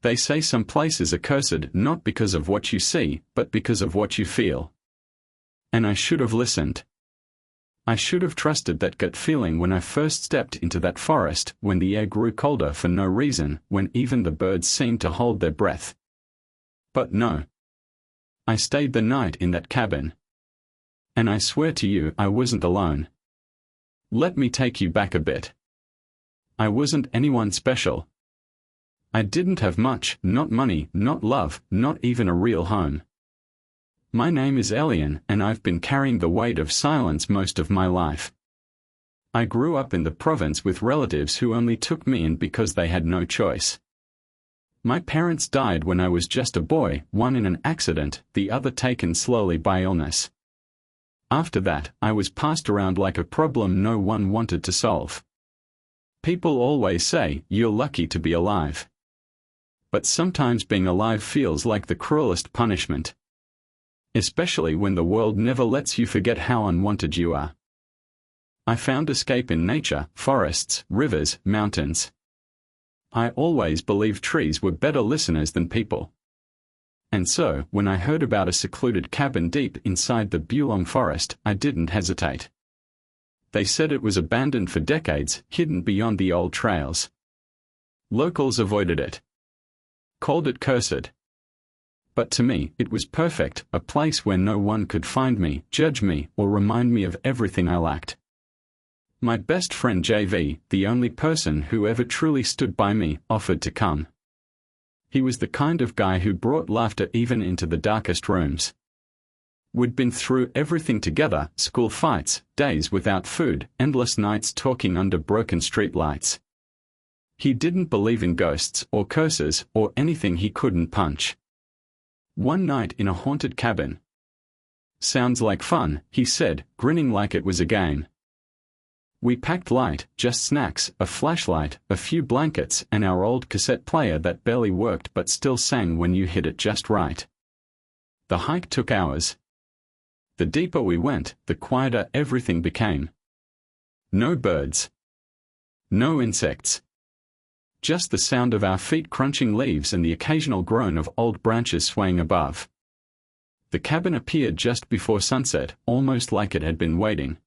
They say some places are cursed not because of what you see, but because of what you feel. And I should have listened. I should have trusted that gut feeling when I first stepped into that forest, when the air grew colder for no reason, when even the birds seemed to hold their breath. But no. I stayed the night in that cabin. And I swear to you I wasn't alone. Let me take you back a bit. I wasn't anyone special. I didn't have much, not money, not love, not even a real home. My name is Elian, and I've been carrying the weight of silence most of my life. I grew up in the province with relatives who only took me in because they had no choice. My parents died when I was just a boy, one in an accident, the other taken slowly by illness. After that, I was passed around like a problem no one wanted to solve. People always say, you're lucky to be alive. But sometimes being alive feels like the cruelest punishment. Especially when the world never lets you forget how unwanted you are. I found escape in nature, forests, rivers, mountains. I always believed trees were better listeners than people. And so, when I heard about a secluded cabin deep inside the Bulong forest, I didn't hesitate. They said it was abandoned for decades, hidden beyond the old trails. Locals avoided it. Called it cursed. But to me, it was perfect, a place where no one could find me, judge me, or remind me of everything I lacked. My best friend JV, the only person who ever truly stood by me, offered to come. He was the kind of guy who brought laughter even into the darkest rooms. We'd been through everything together, school fights, days without food, endless nights talking under broken streetlights. He didn't believe in ghosts, or curses, or anything he couldn't punch. One night in a haunted cabin. Sounds like fun, he said, grinning like it was a game. We packed light, just snacks, a flashlight, a few blankets, and our old cassette player that barely worked but still sang when you hit it just right. The hike took hours. The deeper we went, the quieter everything became. No birds. No insects. Just the sound of our feet crunching leaves and the occasional groan of old branches swaying above. The cabin appeared just before sunset, almost like it had been waiting.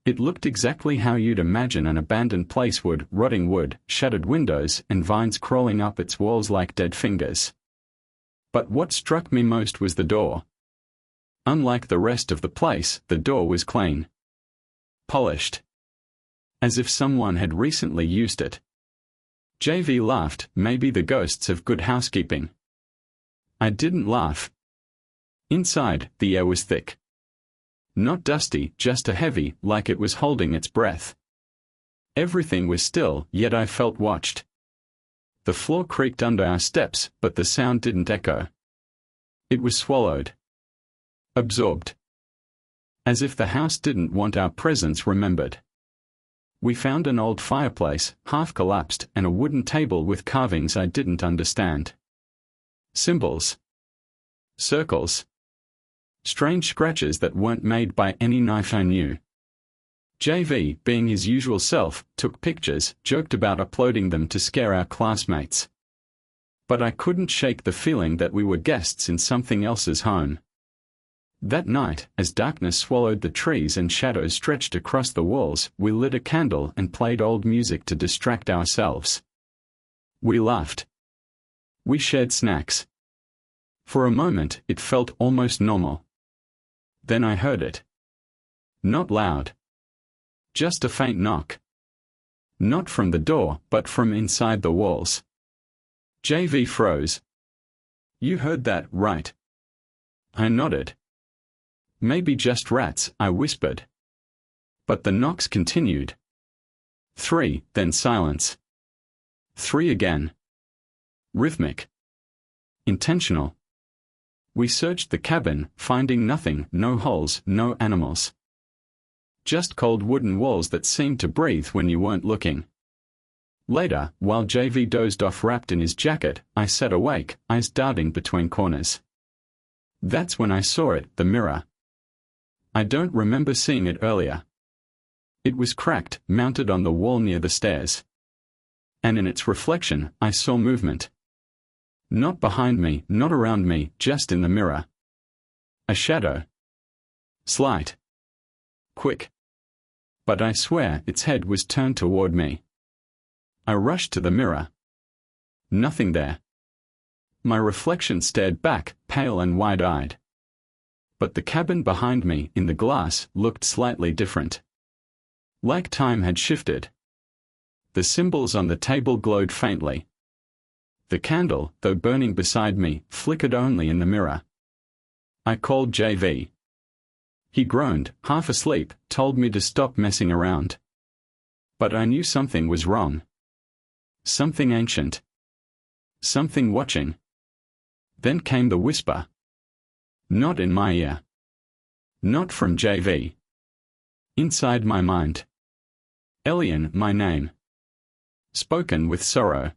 It looked exactly how you'd imagine an abandoned place would, rotting wood, shattered windows, and vines crawling up its walls like dead fingers. But what struck me most was the door. Unlike the rest of the place, the door was clean. Polished. As if someone had recently used it. JV laughed, maybe the ghosts have good housekeeping. I didn't laugh. Inside, the air was thick. Not dusty, just a heavy, like it was holding its breath. Everything was still, yet I felt watched. The floor creaked under our steps, but the sound didn't echo. It was swallowed. Absorbed. As if the house didn't want our presence remembered. We found an old fireplace, half collapsed, and a wooden table with carvings I didn't understand. Symbols. Circles. Strange scratches that weren't made by any knife I knew. JV, being his usual self, took pictures, joked about uploading them to scare our classmates. But I couldn't shake the feeling that we were guests in something else's home. That night, as darkness swallowed the trees and shadows stretched across the walls, we lit a candle and played old music to distract ourselves. We laughed. We shared snacks. For a moment, it felt almost normal. Then I heard it. Not loud. Just a faint knock. Not from the door, but from inside the walls. JV froze. You heard that, right? I nodded. Maybe just rats, I whispered. But the knocks continued. 3, then silence. 3 again. Rhythmic. Intentional. We searched the cabin, finding nothing, no holes, no animals. Just cold wooden walls that seemed to breathe when you weren't looking. Later, while JV dozed off wrapped in his jacket, I sat awake, eyes darting between corners. That's when I saw it, the mirror. I don't remember seeing it earlier. It was cracked, mounted on the wall near the stairs. And in its reflection, I saw movement. Not behind me, not around me, just in the mirror. A shadow. Slight. Quick. But I swear its head was turned toward me. I rushed to the mirror. Nothing there. My reflection stared back, pale and wide-eyed. But the cabin behind me, in the glass, looked slightly different. Like time had shifted. The symbols on the table glowed faintly. The candle, though burning beside me, flickered only in the mirror. I called JV. He groaned, half asleep, told me to stop messing around. But I knew something was wrong. Something ancient. Something watching. Then came the whisper. Not in my ear. Not from JV. Inside my mind. Elian, my name. Spoken with sorrow.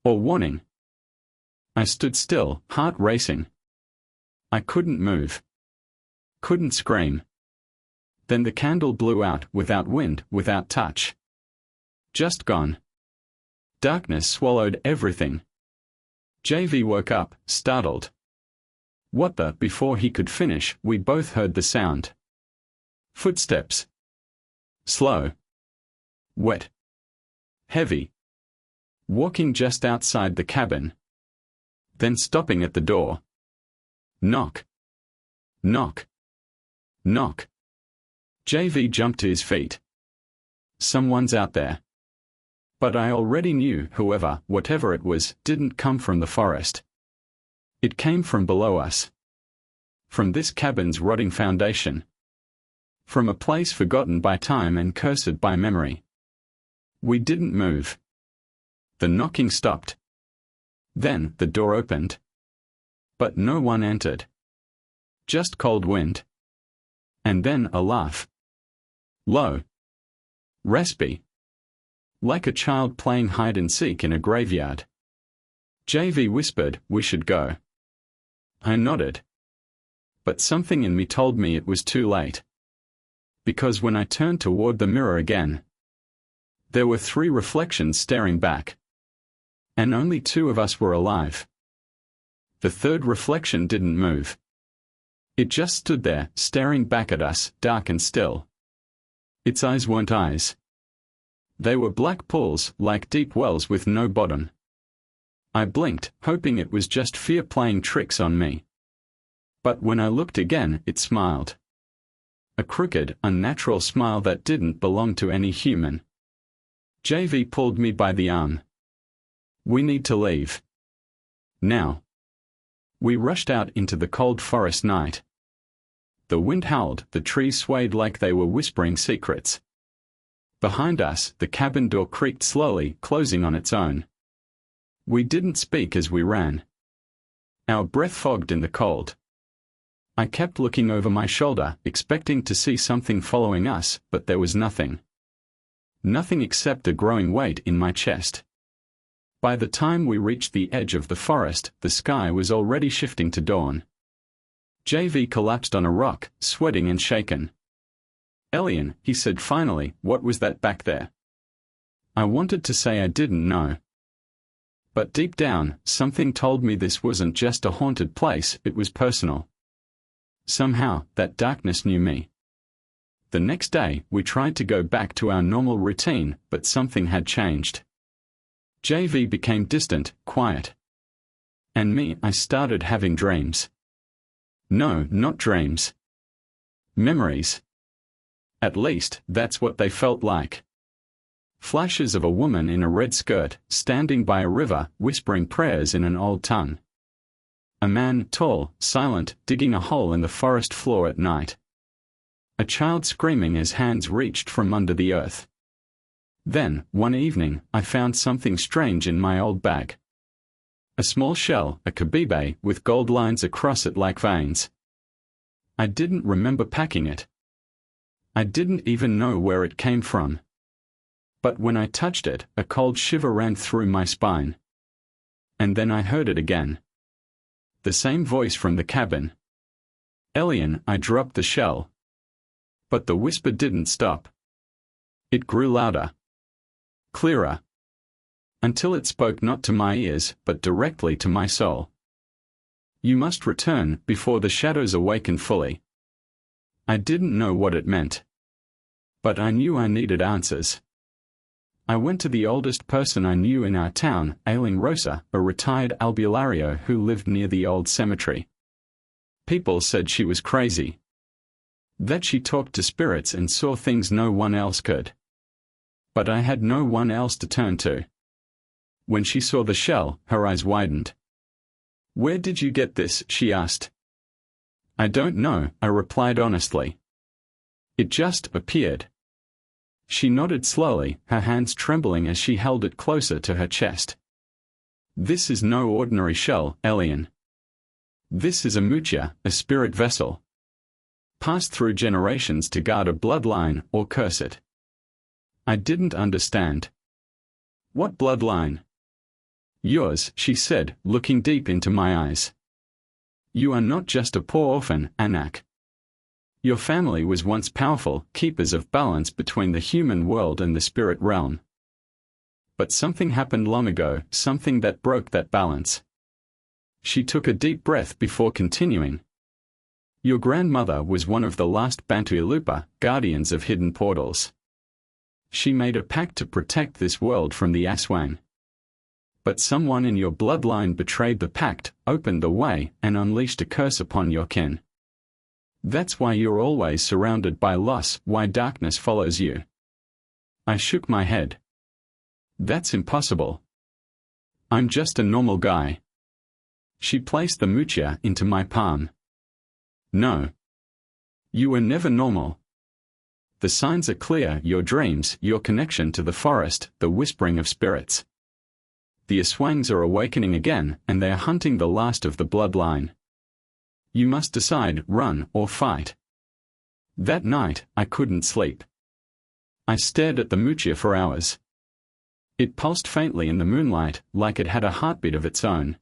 Or warning. I stood still, heart racing. I couldn't move. Couldn't scream. Then the candle blew out, without wind, without touch. Just gone. Darkness swallowed everything. JV woke up, startled. What the? Before he could finish, we both heard the sound. Footsteps. Slow. Wet. Heavy. Walking just outside the cabin. Then stopping at the door. Knock. Knock. Knock. JV jumped to his feet. Someone's out there. But I already knew whoever, whatever it was, didn't come from the forest. It came from below us. From this cabin's rotting foundation. From a place forgotten by time and cursed by memory. We didn't move. The knocking stopped. Then the door opened. But no one entered. Just cold wind. And then a laugh. Low. Raspy. Like a child playing hide-and-seek in a graveyard. JV whispered, "We should go." I nodded. But something in me told me it was too late. Because when I turned toward the mirror again, there were 3 reflections staring back. And only 2 of us were alive. The 3rd reflection didn't move. It just stood there, staring back at us, dark and still. Its eyes weren't eyes. They were black pools, like deep wells with no bottom. I blinked, hoping it was just fear playing tricks on me. But when I looked again, it smiled. A crooked, unnatural smile that didn't belong to any human. JV pulled me by the arm. We need to leave. Now. We rushed out into the cold forest night. The wind howled, the trees swayed like they were whispering secrets. Behind us, the cabin door creaked slowly, closing on its own. We didn't speak as we ran. Our breath fogged in the cold. I kept looking over my shoulder, expecting to see something following us, but there was nothing. Nothing except a growing weight in my chest. By the time we reached the edge of the forest, the sky was already shifting to dawn. JV collapsed on a rock, sweating and shaken. "Elian," he said finally, "what was that back there?" I wanted to say I didn't know. But deep down, something told me this wasn't just a haunted place, it was personal. Somehow, that darkness knew me. The next day, we tried to go back to our normal routine, but something had changed. JV became distant, quiet. And me, I started having dreams. No, not dreams. Memories. At least, that's what they felt like. Flashes of a woman in a red skirt, standing by a river, whispering prayers in an old tongue. A man, tall, silent, digging a hole in the forest floor at night. A child screaming as hands reached from under the earth. Then, one evening, I found something strange in my old bag. A small shell, a kabibe, with gold lines across it like veins. I didn't remember packing it. I didn't even know where it came from. But when I touched it, a cold shiver ran through my spine. And then I heard it again. The same voice from the cabin. "Elian," I dropped the shell. But the whisper didn't stop. It grew louder. Clearer. until it spoke not to my ears but directly to my soul. You must return before the shadows awaken fully. I didn't know what it meant. But I knew I needed answers. I went to the oldest person I knew in our town, Aileen Rosa, a retired albulario who lived near the old cemetery. People said she was crazy. That she talked to spirits and saw things no one else could. But I had no one else to turn to. When she saw the shell, her eyes widened. "Where did you get this?" she asked. "I don't know," I replied honestly. "It just appeared." She nodded slowly, her hands trembling as she held it closer to her chest. "This is no ordinary shell, Elian. This is a mucha, a spirit vessel. Passed through generations to guard a bloodline or curse it." I didn't understand. "What bloodline?" "Yours," she said, looking deep into my eyes. "You are not just a poor orphan, Anak. Your family was once powerful, keepers of balance between the human world and the spirit realm. But something happened long ago, something that broke that balance." She took a deep breath before continuing. "Your grandmother was one of the last Bantu Ilupa, guardians of hidden portals. She made a pact to protect this world from the Aswang. But someone in your bloodline betrayed the pact, opened the way, and unleashed a curse upon your kin. That's why you're always surrounded by loss, why darkness follows you." I shook my head. "That's impossible. I'm just a normal guy." She placed the mucha into my palm. "No. You were never normal. The signs are clear: your dreams, your connection to the forest, the whispering of spirits. The Aswangs are awakening again, and they are hunting the last of the bloodline. You must decide, run or fight." That night, I couldn't sleep. I stared at the mucha for hours. It pulsed faintly in the moonlight, like it had a heartbeat of its own.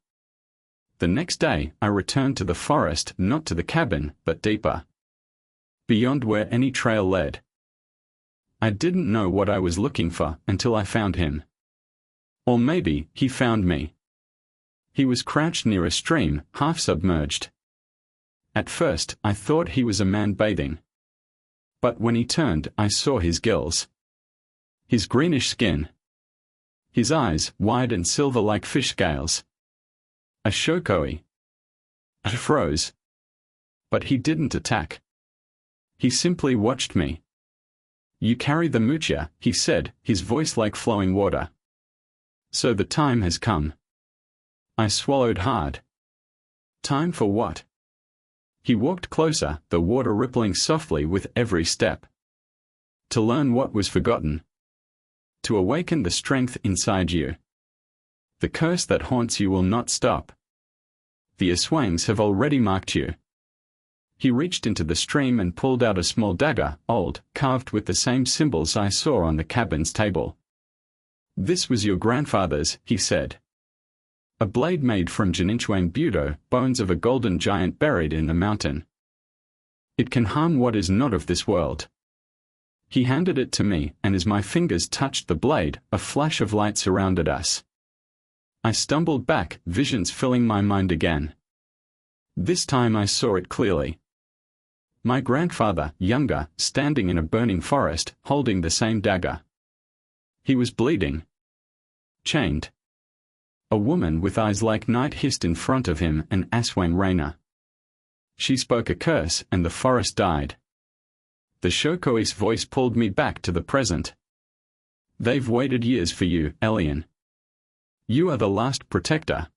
The next day, I returned to the forest, not to the cabin, but deeper. Beyond where any trail led. I didn't know what I was looking for until I found him. Or maybe, he found me. He was crouched near a stream, half submerged. At first, I thought he was a man bathing. But when he turned, I saw his gills. His greenish skin. His eyes, wide and silver like fish scales. A shokoi. I froze. But he didn't attack. He simply watched me. "You carry the mucha," he said, his voice like flowing water. "So the time has come." I swallowed hard. Time for what? He walked closer, the water rippling softly with every step. "To learn what was forgotten. To awaken the strength inside you. The curse that haunts you will not stop. The Aswangs have already marked you." He reached into the stream and pulled out a small dagger, old, carved with the same symbols I saw on the cabin's table. "This was your grandfather's," he said. "A blade made from Janinchuang Budo, bones of a golden giant buried in the mountain. It can harm what is not of this world." He handed it to me, and as my fingers touched the blade, a flash of light surrounded us. I stumbled back, visions filling my mind again. This time I saw it clearly. My grandfather, younger, standing in a burning forest, holding the same dagger. He was bleeding. Chained. A woman with eyes like night hissed in front of him, an Aswang Raina. She spoke a curse, and the forest died. The Shokoi's voice pulled me back to the present. "They've waited years for you, Elian. You are the last protector.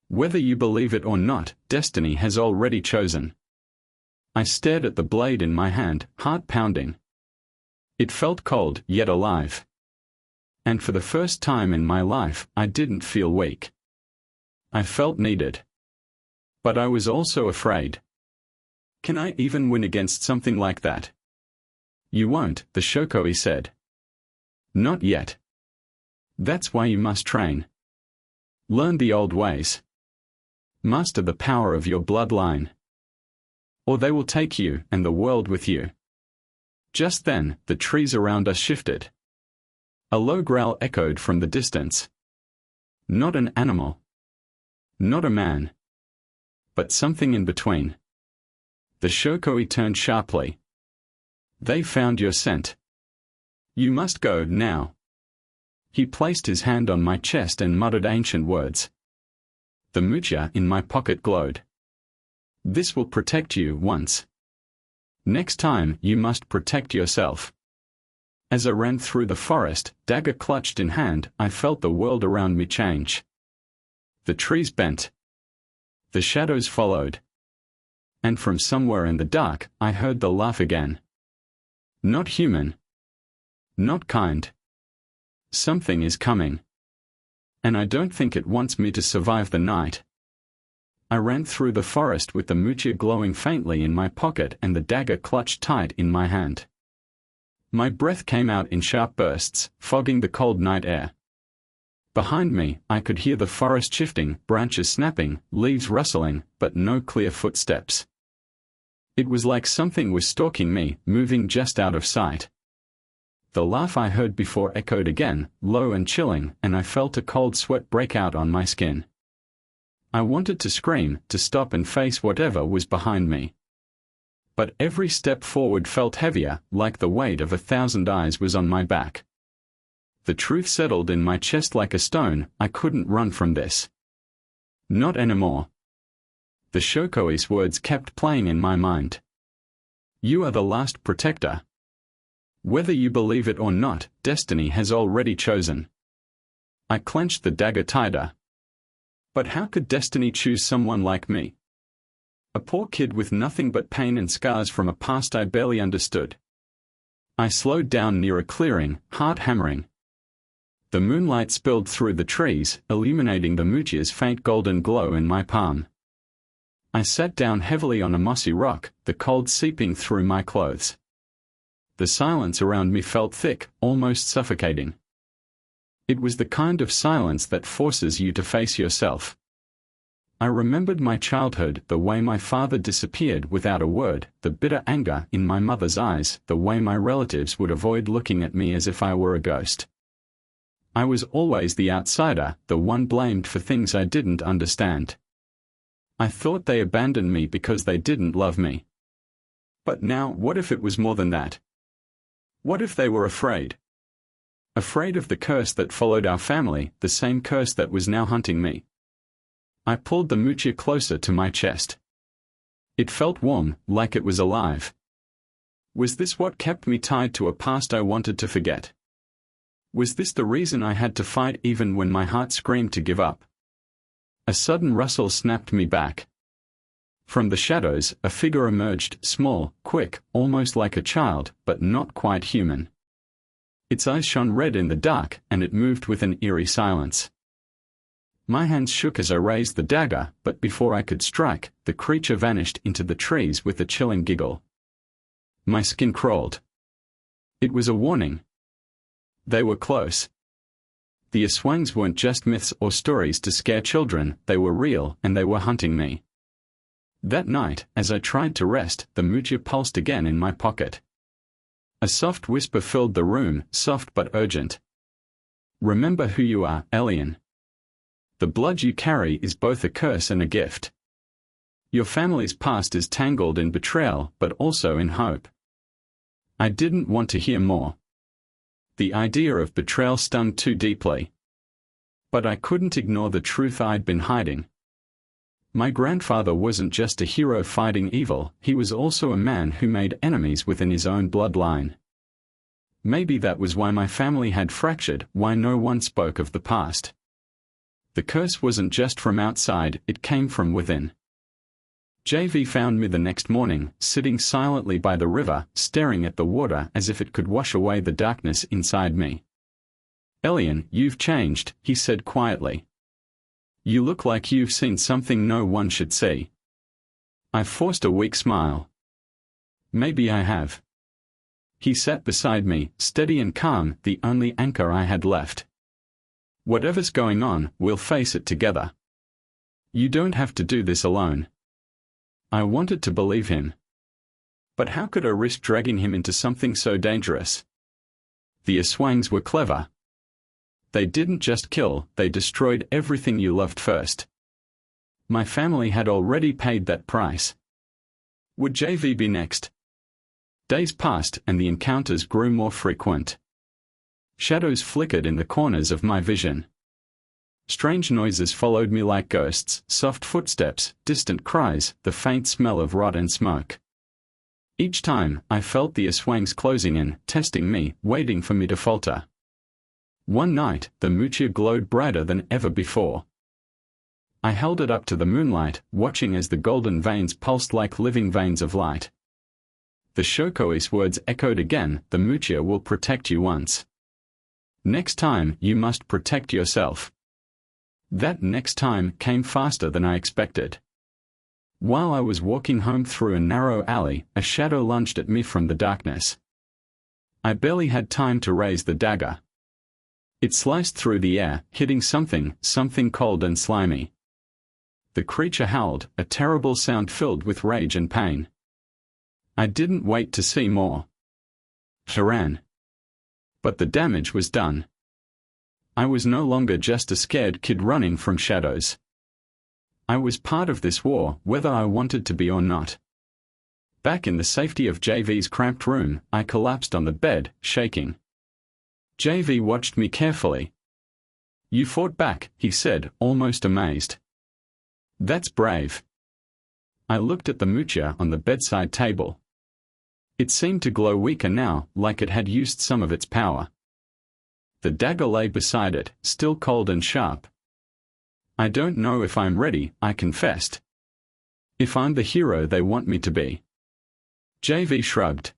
Whether you believe it or not, destiny has already chosen." I stared at the blade in my hand, heart pounding. It felt cold, yet alive. And for the first time in my life, I didn't feel weak. I felt needed. But I was also afraid. Can I even win against something like that? "You won't," the Shokoi said. "Not yet. That's why you must train. Learn the old ways. Master the power of your bloodline. Or they will take you and the world with you." Just then, the trees around us shifted. A low growl echoed from the distance. Not an animal. Not a man. But something in between. The Shokoi turned sharply. They found your scent. You must go, now. He placed his hand on my chest and muttered ancient words. The mucha in my pocket glowed. This will protect you once. Next time, you must protect yourself. As I ran through the forest, dagger clutched in hand, I felt the world around me change. The trees bent. The shadows followed. And from somewhere in the dark, I heard the laugh again. Not human. Not kind. Something is coming. And I don't think it wants me to survive the night. I ran through the forest with the mucha glowing faintly in my pocket and the dagger clutched tight in my hand. My breath came out in sharp bursts, fogging the cold night air. Behind me, I could hear the forest shifting, branches snapping, leaves rustling, but no clear footsteps. It was like something was stalking me, moving just out of sight. The laugh I heard before echoed again, low and chilling, and I felt a cold sweat break out on my skin. I wanted to scream, to stop and face whatever was behind me. But every step forward felt heavier, like the weight of 1,000 eyes was on my back. The truth settled in my chest like a stone, I couldn't run from this. Not anymore. The Shokoi's words kept playing in my mind. You are the last protector. Whether you believe it or not, destiny has already chosen. I clenched the dagger tighter. But how could destiny choose someone like me? A poor kid with nothing but pain and scars from a past I barely understood. I slowed down near a clearing, heart hammering. The moonlight spilled through the trees, illuminating the mucha's faint golden glow in my palm. I sat down heavily on a mossy rock, the cold seeping through my clothes. The silence around me felt thick, almost suffocating. It was the kind of silence that forces you to face yourself. I remembered my childhood, the way my father disappeared without a word, the bitter anger in my mother's eyes, the way my relatives would avoid looking at me as if I were a ghost. I was always the outsider, the one blamed for things I didn't understand. I thought they abandoned me because they didn't love me. But now, what if it was more than that? What if they were afraid? Afraid of the curse that followed our family, the same curse that was now hunting me. I pulled the mucha closer to my chest. It felt warm, like it was alive. Was this what kept me tied to a past I wanted to forget? Was this the reason I had to fight even when my heart screamed to give up? A sudden rustle snapped me back. From the shadows, a figure emerged, small, quick, almost like a child, but not quite human. Its eyes shone red in the dark, and it moved with an eerie silence. My hands shook as I raised the dagger, but before I could strike, the creature vanished into the trees with a chilling giggle. My skin crawled. It was a warning. They were close. The Aswangs weren't just myths or stories to scare children, they were real, and they were hunting me. That night, as I tried to rest, the mucha pulsed again in my pocket. A soft whisper filled the room, soft but urgent. Remember who you are, alien. The blood you carry is both a curse and a gift. Your family's past is tangled in betrayal, but also in hope. I didn't want to hear more. The idea of betrayal stung too deeply. But I couldn't ignore the truth I'd been hiding. My grandfather wasn't just a hero fighting evil, he was also a man who made enemies within his own bloodline. Maybe that was why my family had fractured, why no one spoke of the past. The curse wasn't just from outside, it came from within. JV found me the next morning, sitting silently by the river, staring at the water as if it could wash away the darkness inside me. Elian, you've changed, he said quietly. You look like you've seen something no one should see. I forced a weak smile. Maybe I have. He sat beside me, steady and calm, the only anchor I had left. Whatever's going on, we'll face it together. You don't have to do this alone. I wanted to believe him. But how could I risk dragging him into something so dangerous? The Aswangs were clever, They didn't just kill, they destroyed everything you loved first. My family had already paid that price. Would JV be next? Days passed and the encounters grew more frequent. Shadows flickered in the corners of my vision. Strange noises followed me like ghosts, soft footsteps, distant cries, the faint smell of rot and smoke. Each time, I felt the Aswangs closing in, testing me, waiting for me to falter. One night, the Mutia glowed brighter than ever before. I held it up to the moonlight, watching as the golden veins pulsed like living veins of light. The Shokoi's words echoed again, the Mutia will protect you once. Next time, you must protect yourself. That next time came faster than I expected. While I was walking home through a narrow alley, a shadow lunged at me from the darkness. I barely had time to raise the dagger. It sliced through the air, hitting something cold and slimy. The creature howled, a terrible sound filled with rage and pain. I didn't wait to see more. I ran. But the damage was done. I was no longer just a scared kid running from shadows. I was part of this war, whether I wanted to be or not. Back in the safety of JV's cramped room, I collapsed on the bed, shaking. JV watched me carefully. You fought back, he said, almost amazed. That's brave. I looked at the Mutia on the bedside table. It seemed to glow weaker now, like it had used some of its power. The dagger lay beside it, still cold and sharp. I don't know if I'm ready, I confessed. If I'm the hero they want me to be. JV shrugged.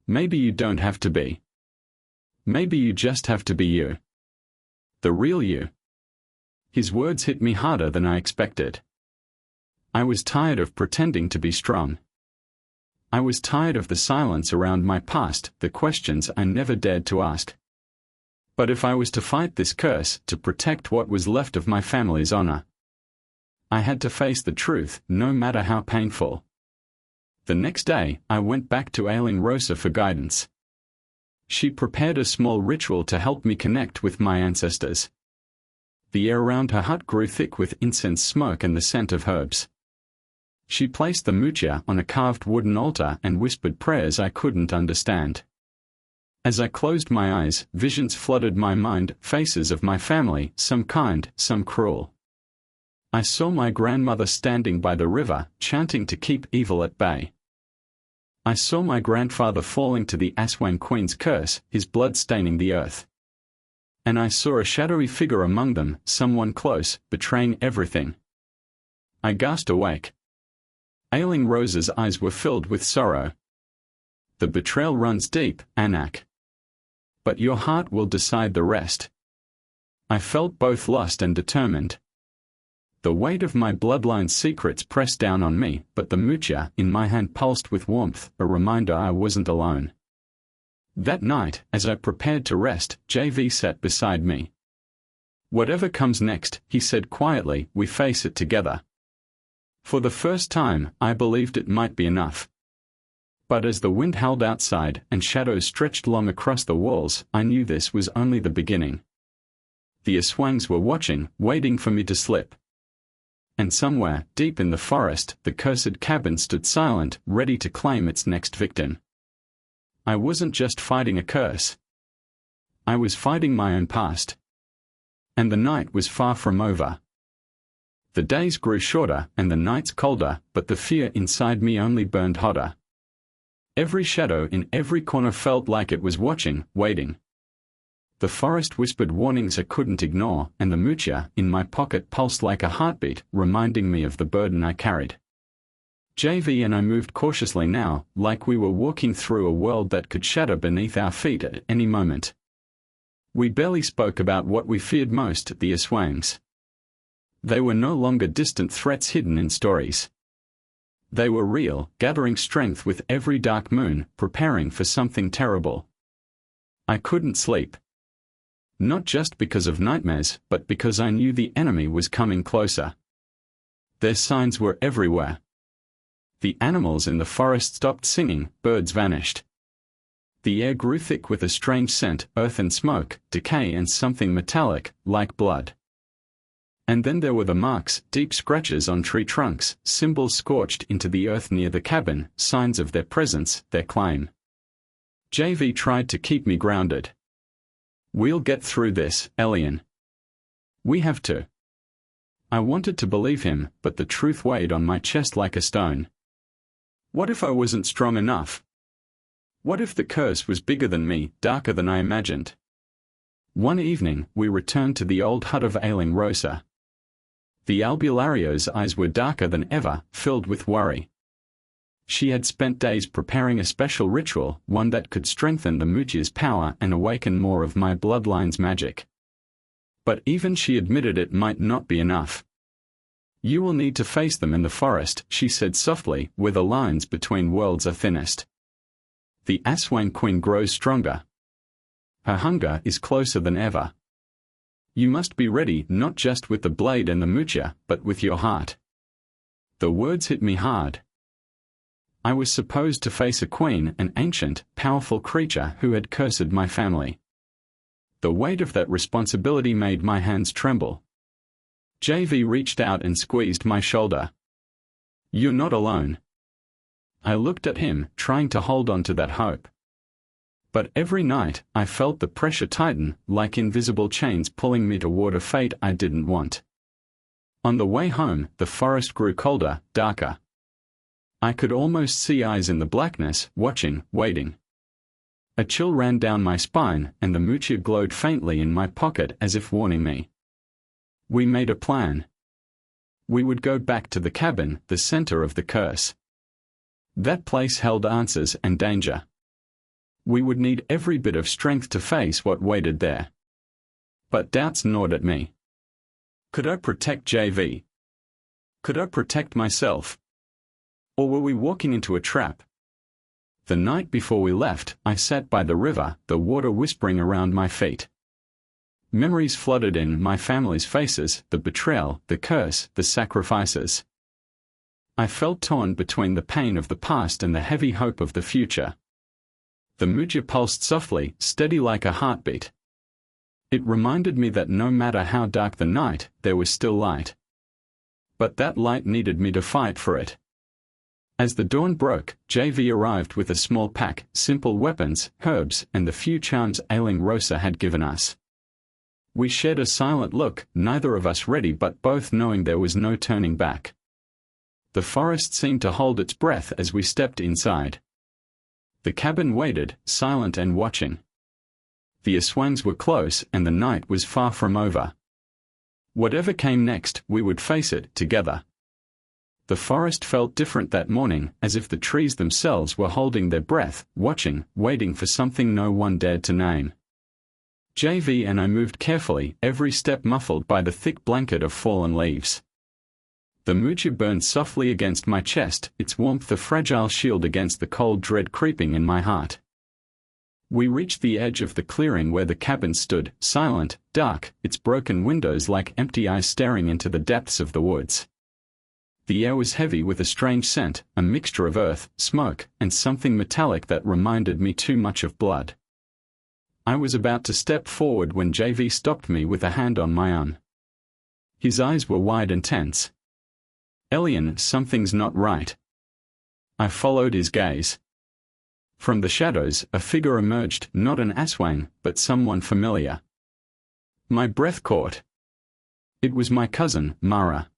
Maybe you don't have to be. Maybe you just have to be you. The real you. His words hit me harder than I expected. I was tired of pretending to be strong. I was tired of the silence around my past, the questions I never dared to ask. But if I was to fight this curse, to protect what was left of my family's honor, I had to face the truth, no matter how painful. The next day, I went back to Ailing Rosa for guidance. She prepared a small ritual to help me connect with my ancestors. The air around her hut grew thick with incense smoke and the scent of herbs. She placed the Mutia on a carved wooden altar and whispered prayers I couldn't understand. As I closed my eyes, visions flooded my mind, faces of my family, some kind, some cruel. I saw my grandmother standing by the river, chanting to keep evil at bay. I saw my grandfather falling to the Aswang Queen's curse, his blood staining the earth. And I saw a shadowy figure among them, someone close, betraying everything. I gasped awake. Ailing Rosa's eyes were filled with sorrow. The betrayal runs deep, Anak. But your heart will decide the rest. I felt both lost and determined. The weight of my bloodline's secrets pressed down on me, but the Mutia in my hand pulsed with warmth, a reminder I wasn't alone. That night, as I prepared to rest, JV sat beside me. Whatever comes next, he said quietly, we face it together. For the first time, I believed it might be enough. But as the wind howled outside and shadows stretched long across the walls, I knew this was only the beginning. The Aswangs were watching, waiting for me to slip. And somewhere, deep in the forest, the cursed cabin stood silent, ready to claim its next victim. I wasn't just fighting a curse. I was fighting my own past. And the night was far from over. The days grew shorter and the nights colder, but the fear inside me only burned hotter. Every shadow in every corner felt like it was watching, waiting. The forest whispered warnings I couldn't ignore, and the Mutia in my pocket pulsed like a heartbeat, reminding me of the burden I carried. JV and I moved cautiously now, like we were walking through a world that could shatter beneath our feet at any moment. We barely spoke about what we feared most, the Aswangs. They were no longer distant threats hidden in stories. They were real, gathering strength with every dark moon, preparing for something terrible. I couldn't sleep. Not just because of nightmares, but because I knew the enemy was coming closer. Their signs were everywhere. The animals in the forest stopped singing, birds vanished. The air grew thick with a strange scent, earth and smoke, decay and something metallic, like blood. And then there were the marks, deep scratches on tree trunks, symbols scorched into the earth near the cabin, signs of their presence, their claim. JV tried to keep me grounded. "We'll get through this, Elian. We have to." I wanted to believe him, but the truth weighed on my chest like a stone. What if I wasn't strong enough? What if the curse was bigger than me, darker than I imagined? One evening, we returned to the old hut of ailing Rosa. The albulario's eyes were darker than ever, filled with worry. She had spent days preparing a special ritual, one that could strengthen the Mujia's power and awaken more of my bloodline's magic. But even she admitted it might not be enough. "You will need to face them in the forest," she said softly, "where the lines between worlds are thinnest. The Aswang Queen grows stronger. Her hunger is closer than ever. You must be ready not just with the blade and the Mujia, but with your heart." The words hit me hard. I was supposed to face a queen, an ancient, powerful creature who had cursed my family. The weight of that responsibility made my hands tremble. JV reached out and squeezed my shoulder. "You're not alone." I looked at him, trying to hold on to that hope. But every night, I felt the pressure tighten, like invisible chains pulling me toward a fate I didn't want. On the way home, the forest grew colder, darker. I could almost see eyes in the blackness, watching, waiting. A chill ran down my spine, and the Mujia glowed faintly in my pocket as if warning me. We made a plan. We would go back to the cabin, the center of the curse. That place held answers and danger. We would need every bit of strength to face what waited there. But doubts gnawed at me. Could I protect JV? Could I protect myself? Or were we walking into a trap? The night before we left, I sat by the river, the water whispering around my feet. Memories flooded in, my family's faces, the betrayal, the curse, the sacrifices. I felt torn between the pain of the past and the heavy hope of the future. The Mujia pulsed softly, steady like a heartbeat. It reminded me that no matter how dark the night, there was still light. But that light needed me to fight for it. As the dawn broke, JV arrived with a small pack, simple weapons, herbs, and the few charms ailing Rosa had given us. We shared a silent look, neither of us ready but both knowing there was no turning back. The forest seemed to hold its breath as we stepped inside. The cabin waited, silent and watching. The Aswangs were close and the night was far from over. Whatever came next, we would face it together. The forest felt different that morning, as if the trees themselves were holding their breath, watching, waiting for something no one dared to name. JV and I moved carefully, every step muffled by the thick blanket of fallen leaves. The Mujia burned softly against my chest, its warmth a fragile shield against the cold dread creeping in my heart. We reached the edge of the clearing where the cabin stood, silent, dark, its broken windows like empty eyes staring into the depths of the woods. The air was heavy with a strange scent, a mixture of earth, smoke, and something metallic that reminded me too much of blood. I was about to step forward when JV stopped me with a hand on my arm. His eyes were wide and tense. "Elian, something's not right." I followed his gaze. From the shadows, a figure emerged, not an Aswang, but someone familiar. My breath caught. It was my cousin, Mara.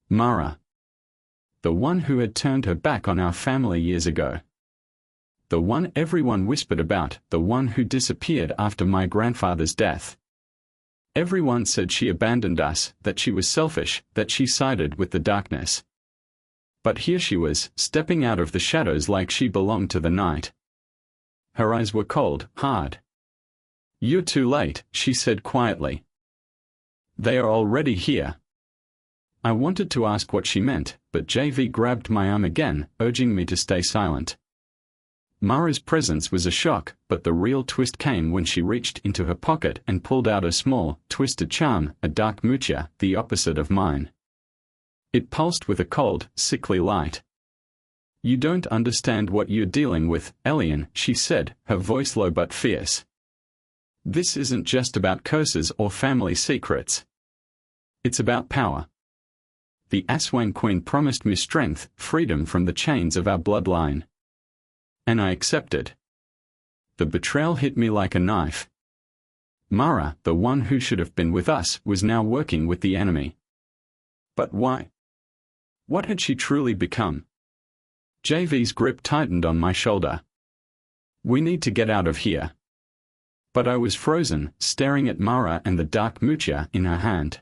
Mara. The one who had turned her back on our family years ago. The one everyone whispered about, the one who disappeared after my grandfather's death. Everyone said she abandoned us, that she was selfish, that she sided with the darkness. But here she was, stepping out of the shadows like she belonged to the night. Her eyes were cold, hard. "You're too late," she said quietly. "They are already here." I wanted to ask what she meant, but JV grabbed my arm again, urging me to stay silent. Mara's presence was a shock, but the real twist came when she reached into her pocket and pulled out a small, twisted charm, a dark Mujia, the opposite of mine. It pulsed with a cold, sickly light. You don't understand what you're dealing with, Elian, she said, her voice low but fierce. This isn't just about curses or family secrets. It's about power. The Aswang Queen promised me strength, freedom from the chains of our bloodline. And I accepted. The betrayal hit me like a knife. Mara, the one who should have been with us, was now working with the enemy. But why? What had she truly become? JV's grip tightened on my shoulder. We need to get out of here. But I was frozen, staring at Mara and the dark mucha in her hand.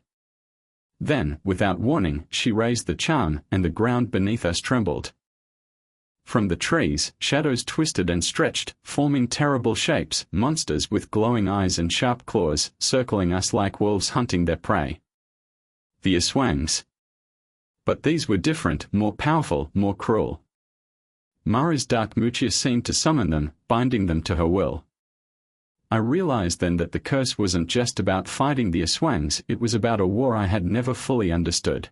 Then, without warning, she raised the charm, and the ground beneath us trembled. From the trees, shadows twisted and stretched, forming terrible shapes, monsters with glowing eyes and sharp claws, circling us like wolves hunting their prey. The Aswangs. But these were different, more powerful, more cruel. Mara's dark mucha seemed to summon them, binding them to her will. I realized then that the curse wasn't just about fighting the Aswangs, it was about a war I had never fully understood.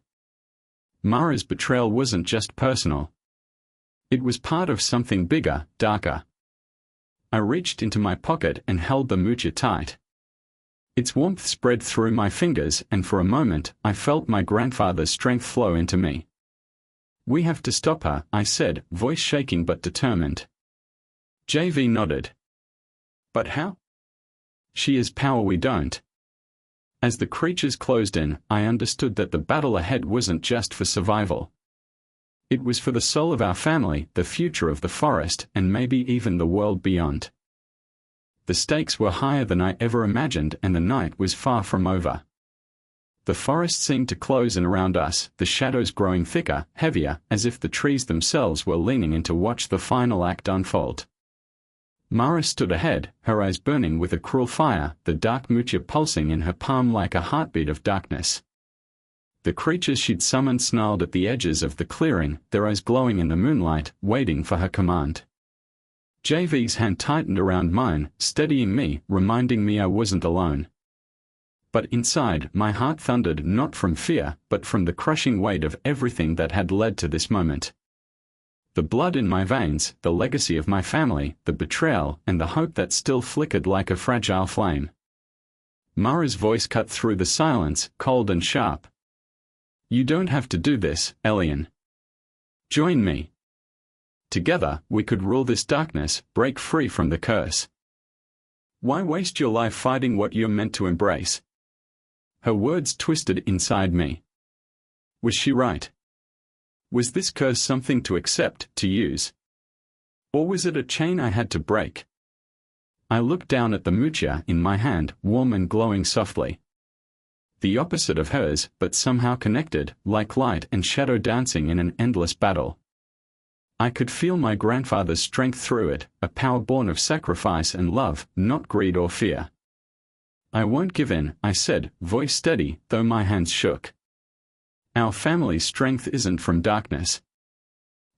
Mara's betrayal wasn't just personal. It was part of something bigger, darker. I reached into my pocket and held the mucha tight. Its warmth spread through my fingers, and for a moment, I felt my grandfather's strength flow into me. We have to stop her, I said, voice shaking but determined. JV nodded. But how? She has power we don't. As the creatures closed in, I understood that the battle ahead wasn't just for survival. It was for the soul of our family, the future of the forest, and maybe even the world beyond. The stakes were higher than I ever imagined, and the night was far from over. The forest seemed to close in around us, the shadows growing thicker, heavier, as if the trees themselves were leaning in to watch the final act unfold. Mara stood ahead, her eyes burning with a cruel fire, the dark mucha pulsing in her palm like a heartbeat of darkness. The creatures she'd summoned snarled at the edges of the clearing, their eyes glowing in the moonlight, waiting for her command. JV's hand tightened around mine, steadying me, reminding me I wasn't alone. But inside, my heart thundered not from fear, but from the crushing weight of everything that had led to this moment. The blood in my veins, the legacy of my family, the betrayal, and the hope that still flickered like a fragile flame. Mara's voice cut through the silence, cold and sharp. You don't have to do this, Elian. Join me. Together, we could rule this darkness, break free from the curse. Why waste your life fighting what you're meant to embrace? Her words twisted inside me. Was she right? Was this curse something to accept, to use? Or was it a chain I had to break? I looked down at the mucha in my hand, warm and glowing softly. The opposite of hers, but somehow connected, like light and shadow dancing in an endless battle. I could feel my grandfather's strength through it, a power born of sacrifice and love, not greed or fear. I won't give in, I said, voice steady, though my hands shook. Our family's strength isn't from darkness.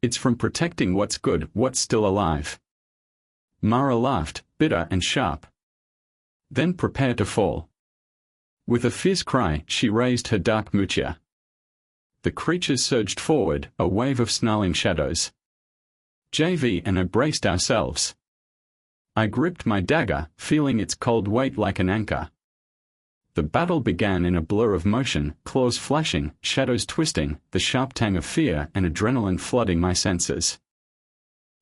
It's from protecting what's good, what's still alive. Mara laughed, bitter and sharp. Then prepare to fall. With a fierce cry, she raised her dark mucha. The creatures surged forward, a wave of snarling shadows. JV and I braced ourselves. I gripped my dagger, feeling its cold weight like an anchor. The battle began in a blur of motion, claws flashing, shadows twisting, the sharp tang of fear and adrenaline flooding my senses.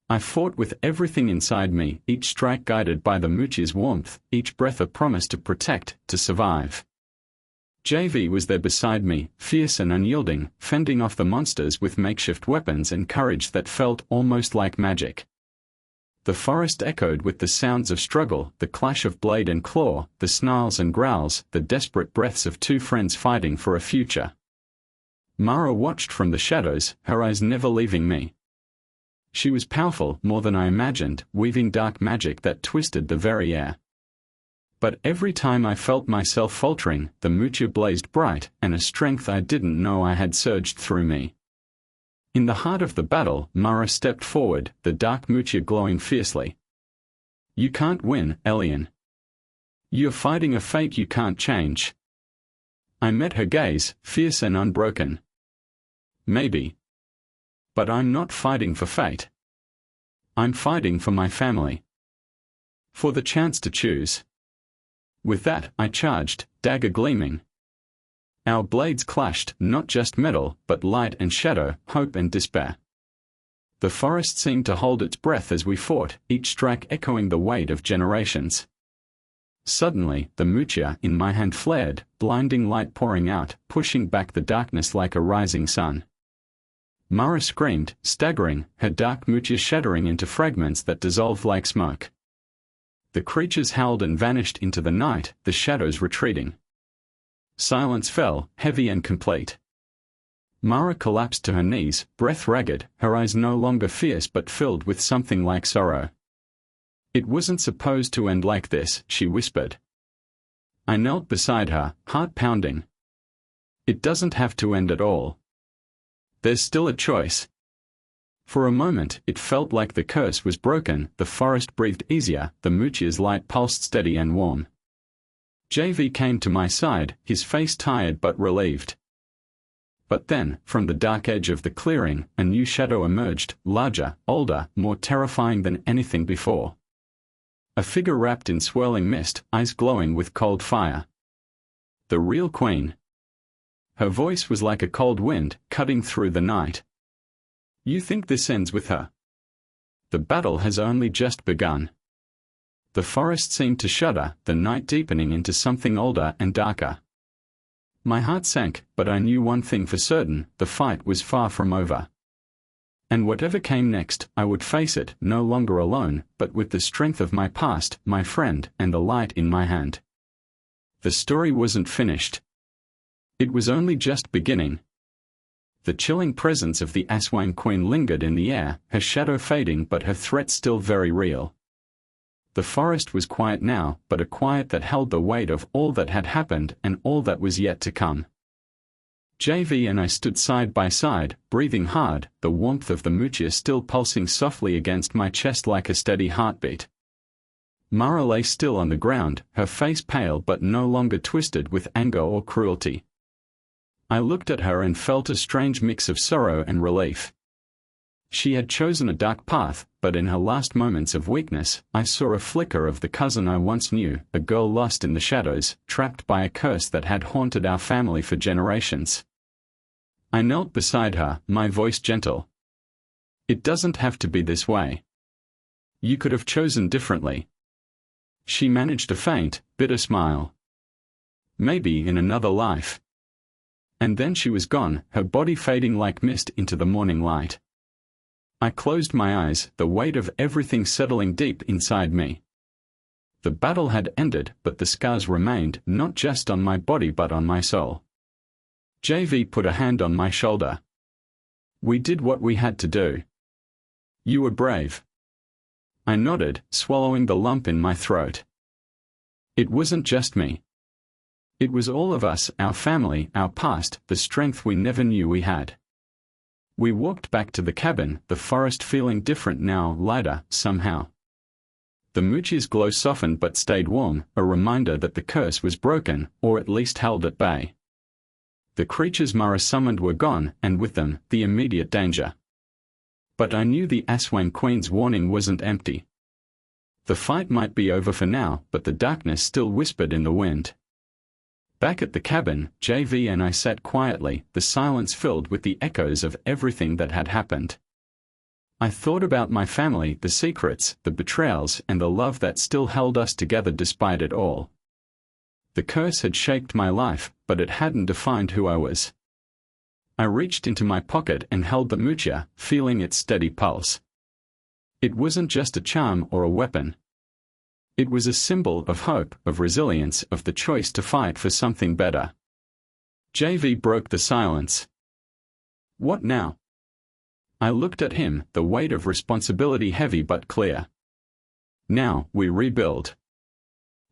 I fought with everything inside me, each strike guided by the mucha's warmth, each breath a promise to protect, to survive. JV was there beside me, fierce and unyielding, fending off the monsters with makeshift weapons and courage that felt almost like magic. The forest echoed with the sounds of struggle, the clash of blade and claw, the snarls and growls, the desperate breaths of two friends fighting for a future. Mara watched from the shadows, her eyes never leaving me. She was powerful, more than I imagined, weaving dark magic that twisted the very air. But every time I felt myself faltering, the mucha blazed bright, and a strength I didn't know I had surged through me. In the heart of the battle, Mara stepped forward, the dark mucha glowing fiercely. You can't win, Elian. You're fighting a fate you can't change. I met her gaze, fierce and unbroken. Maybe. But I'm not fighting for fate. I'm fighting for my family. For the chance to choose. With that, I charged, dagger gleaming. Our blades clashed, not just metal, but light and shadow, hope and despair. The forest seemed to hold its breath as we fought, each strike echoing the weight of generations. Suddenly, the mucha in my hand flared, blinding light pouring out, pushing back the darkness like a rising sun. Mara screamed, staggering, her dark mucha shattering into fragments that dissolved like smoke. The creatures howled and vanished into the night, the shadows retreating. Silence fell, heavy and complete. Mara collapsed to her knees, breath ragged, her eyes no longer fierce but filled with something like sorrow. "It wasn't supposed to end like this," she whispered. I knelt beside her, heart pounding. "It doesn't have to end at all. There's still a choice." For a moment, it felt like the curse was broken, the forest breathed easier, the mucha's light pulsed steady and warm. JV came to my side, his face tired but relieved. But then, from the dark edge of the clearing, a new shadow emerged, larger, older, more terrifying than anything before. A figure wrapped in swirling mist, eyes glowing with cold fire. The real queen. Her voice was like a cold wind, cutting through the night. "You think this ends with her? The battle has only just begun." The forest seemed to shudder, the night deepening into something older and darker. My heart sank, but I knew one thing for certain, the fight was far from over. And whatever came next, I would face it, no longer alone, but with the strength of my past, my friend, and the light in my hand. The story wasn't finished. It was only just beginning. The chilling presence of the Aswang Queen lingered in the air, her shadow fading but her threat still very real. The forest was quiet now, but a quiet that held the weight of all that had happened and all that was yet to come. JV and I stood side by side, breathing hard, the warmth of the mucha still pulsing softly against my chest like a steady heartbeat. Mara lay still on the ground, her face pale but no longer twisted with anger or cruelty. I looked at her and felt a strange mix of sorrow and relief. She had chosen a dark path, but in her last moments of weakness, I saw a flicker of the cousin I once knew, a girl lost in the shadows, trapped by a curse that had haunted our family for generations. I knelt beside her, my voice gentle. "It doesn't have to be this way. You could have chosen differently." She managed a faint, bitter smile. "Maybe in another life." And then she was gone, her body fading like mist into the morning light. I closed my eyes, the weight of everything settling deep inside me. The battle had ended, but the scars remained, not just on my body but on my soul. JV put a hand on my shoulder. "We did what we had to do. You were brave." I nodded, swallowing the lump in my throat. It wasn't just me. It was all of us, our family, our past, the strength we never knew we had. We walked back to the cabin, the forest feeling different now, lighter, somehow. The mucha's glow softened but stayed warm, a reminder that the curse was broken, or at least held at bay. The creatures Mara summoned were gone, and with them, the immediate danger. But I knew the Aswang Queen's warning wasn't empty. The fight might be over for now, but the darkness still whispered in the wind. Back at the cabin, JV and I sat quietly, the silence filled with the echoes of everything that had happened. I thought about my family, the secrets, the betrayals, and the love that still held us together despite it all. The curse had shaped my life, but it hadn't defined who I was. I reached into my pocket and held the mucha, feeling its steady pulse. It wasn't just a charm or a weapon. It was a symbol of hope, of resilience, of the choice to fight for something better. JV broke the silence. "What now?" I looked at him, the weight of responsibility heavy but clear. "Now, we rebuild.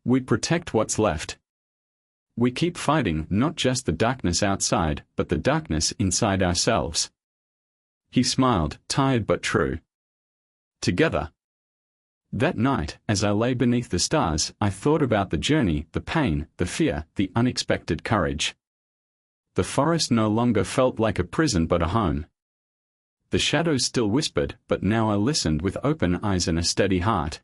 We protect what's left. We keep fighting not just the darkness outside, but the darkness inside ourselves." He smiled, tired but true. Together. That night, as I lay beneath the stars, I thought about the journey, the pain, the fear, the unexpected courage. The forest no longer felt like a prison but a home. The shadows still whispered, but now I listened with open eyes and a steady heart.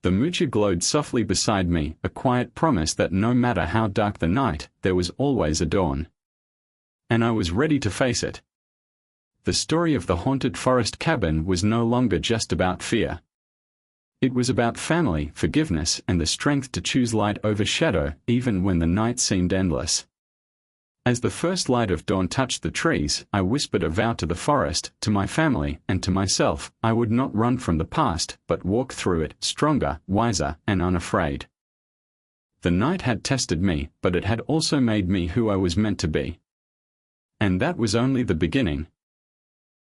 The mucha glowed softly beside me, a quiet promise that no matter how dark the night, there was always a dawn. And I was ready to face it. The story of the haunted forest cabin was no longer just about fear. It was about family, forgiveness, and the strength to choose light over shadow, even when the night seemed endless. As the first light of dawn touched the trees, I whispered a vow to the forest, to my family, and to myself. I would not run from the past, but walk through it, stronger, wiser, and unafraid. The night had tested me, but it had also made me who I was meant to be. And that was only the beginning.